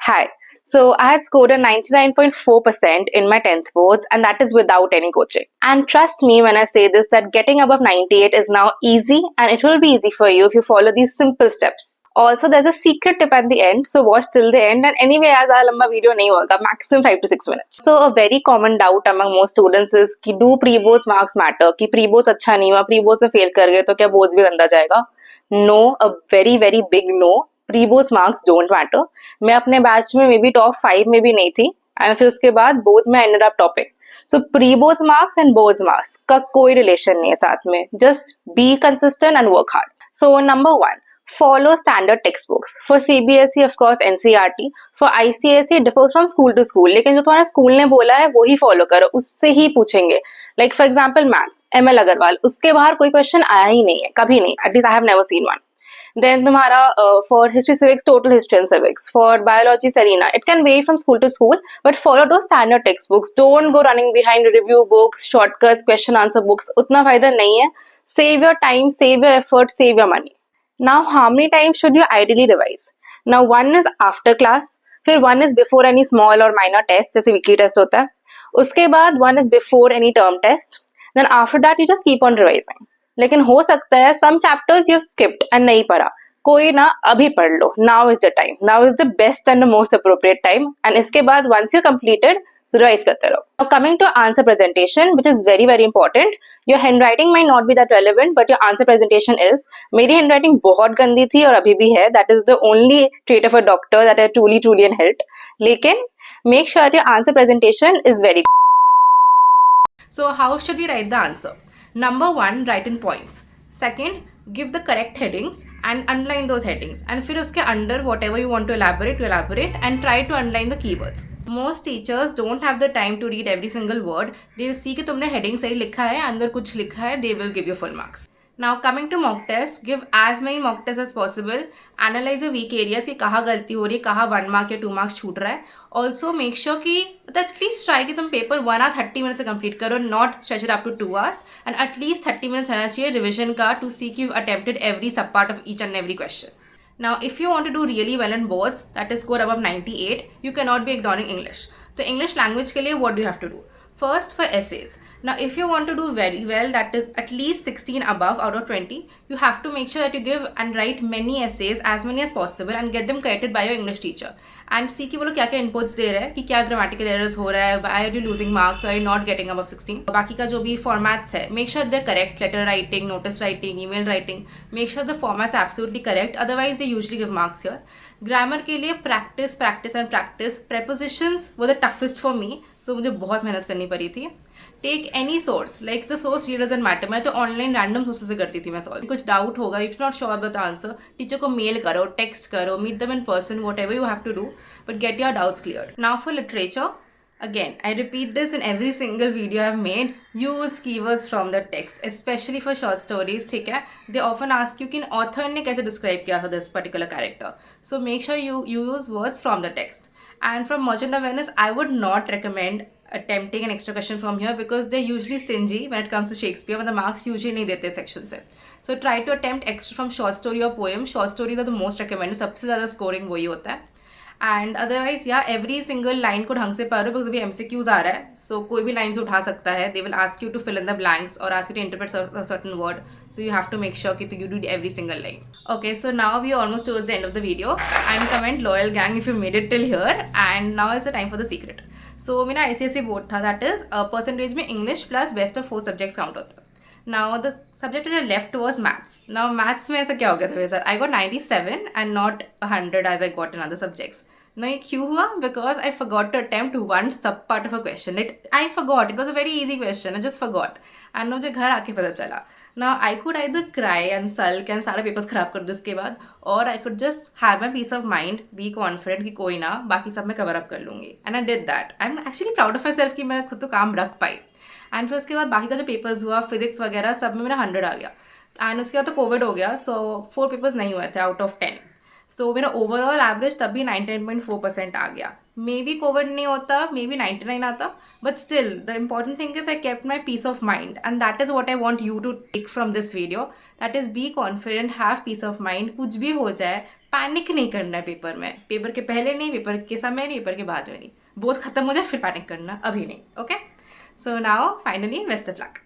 Hi. So I had scored a 99.4% in my 10th boards, and that is without any coaching. And trust me when I say this, that getting above 98 is now easy, and it will be easy for you if you follow these simple steps. Also, there's a secret tip at the end, so watch till the end. And anyway, as our lamba video nahi hoga, maximum 5 to 6 minutes. So a very common doubt among most students is कि do pre-boards marks matter? कि pre-boards अच्छा नहीं हुआ, pre-boards में fail कर गए तो क्या boards भी गंदा जाएगा? No, a very very big no. Pre boards marks don't matter. मैं अपने बैच में मे बी टॉप 5 में भी नहीं थी, एंड फिर उसके बाद बोर्ड्स में ended up topping. So pre boards marks and boards marks का कोई रिलेशन नहीं है साथ में. Just be consistent and work hard. So number 1, follow standard textbooks. For CBSE, of course, NCERT. For ICSE, it differs from school to school. लेकिन जो तुम्हारे school ने बोला है वही फॉलो करो, उससे ही पूछेंगे. Like for example maths, ML Agarwal, उसके बाहर कोई क्वेश्चन आया ही नहीं है, कभी नहीं. At least I have never seen one. Then तुम्हारा for history civics, total history and civics. For biology, Serena, it can vary from school to school, but follow those standard textbooks. Don't go running behind review books, shortcuts, question answer books. उतना फायदा नहीं है. Save your time, save your effort, save your money. Now, how many times should you ideally revise? Now, one is after class, फिर one is before any small or minor test, जैसे weekly test होता है. उसके बाद one is before any term test. Then after that, you just keep on revising. लेकिन हो सकता है some chapters you skipped and नहीं पढ़ा, कोई ना अभी पढ़ लो. Now is the time, now is the best and the most appropriate time. And इसके बाद वंस यू कंप्लीटेड रिवाइज करते रहो. Coming to answer presentation, which is very very important. Your hand writing might not be that relevant, but your answer presentation is. मेरी hand writing बहुत गंदी थी और अभी भी है. That is the only trait of a doctor that I truly truly inherit. लेकिन make sure your answer presentation is very. So how should we write the answer? Number 1, write in points. Second, give the correct headings and underline those headings. And फिर उसके under whatever you want to elaborate and try to underline the keywords. Most teachers don't have the time to read every single word. They will see कि तुमने heading सही लिखा है, अंदर कुछ लिखा है, they will give you full marks. Now coming to mock tests, give as many mock tests as possible. Analyze your weak areas कि कहाँ गलती हो रही है, कहाँ 1 mark या 2 marks छूट रहा है. Also make sure कि एटलीस्ट ट्राई कि तुम पेपर 1 आवर 30 मिनट से कंप्लीट करो, not stretch it up to 2 hours. And at least 30 minutes रहना चाहिए रिविजन का टू सी कि you attempted every sub part of each and every question. Now, if you want to do really well in boards, that is score above 98, you cannot be ignoring English. तो English language के लिए what do you have to do? First, for essays. Now, if you want to do very well, that is at least 16 above out of 20, you have to make sure that you give and write many essays, as many as possible, and get them corrected by your English teacher. And see कि वो लोग क्या क्या inputs दे रहे हैं, कि क्या grammatical errors हो रहा है, I are you losing marks, I not getting above 16. बाकी का जो भी फॉर्मेट्स है, make sure they correct. Letter writing, notice writing, email writing, make sure the formats absolutely correct, otherwise they usually give marks here. Grammar के लिए practice practice and practice. Prepositions वो the toughest for me, so मुझे बहुत मेहनत करनी पड़ी थी. Take any source, like the source real doesn't matter. मैं तो ऑनलाइन रैंडम सोर्सेस से करती थी मैं सॉल्व. कुछ डाउट होगा, if not sure with the answer, teacher को मेल करो, टेक्स्ट करो, meet them in person, whatever you have to do, but get your doubts clear. Now for literature, again I repeat this in every single video I've made, use keywords from the text, especially for short stories. ठीक है, they often ask you कि author ने कैसे describe किया था this particular character, so make sure you use words from the text. And from Merchant of Venice, I would not recommend attempting an extra question from here because they're usually stingy when it comes to Shakespeare, but the marks usually नहीं देते section से. So try to attempt extra from short story or poem. Short stories are the most recommended, सबसे ज़्यादा scoring वही होता है. And otherwise या every single line को ढंग से पढ़ो, बिकॉज अभी MCQs आ रहा है, सो कोई भी लाइन से उठा सकता है. They will ask you to fill in the blanks और ask you to interpret certain word, so you have to make sure कि you do every single line. Okay, so now we are almost towards the end of the video, and comment loyal gang if you made it till here. And now is the time for the secret. So मेरा ICSE board था, that is percentage में English plus best of 4 subjects count होता है. Now the subject which I left was maths. Now maths में ऐसा क्या हो गया था मेरे साथ, I got 97 and not 100 as I got in other subjects. Now ये क्यों हुआ? Because I forgot to attempt one sub part of a question. I forgot. It was a very easy question. I just forgot. And मुझे घर आके पता चला. Now I could either cry and sulk and सारे papers खराब कर दो उसके बाद, or I could just have my peace of mind, be confident कि कोई ना, बाकी सब मैं कवर अप कर लूँगी. And I did that. I'm actually proud of myself कि मैं खुद तो काम रख पाई. एंड फिर उसके बाद बाकी का जो पेपर्स हुआ, फिजिक्स वगैरह सब में मेरा 100 आ गया. एंड उसके बाद तो कोविड हो गया, सो 4 पेपर्स नहीं हुए थे आउट ऑफ 10. सो मेरा ओवरऑल एवरेज तब भी 99.4% आ गया. मे बी कोविड नहीं होता, मे बी 99 आता, but still the important thing is I kept my peace of mind and that is what I want you to take from this video. That is be confident, have peace of mind. कुछ भी हो जाए panic नहीं करना है paper में. Paper के पहले नहीं, पेपर के समय नहीं, पेपर के बाद में नहीं. बोझ खत्म हो जाए फिर पैनिक करना, अभी नहीं. Okay, so now finally best of luck.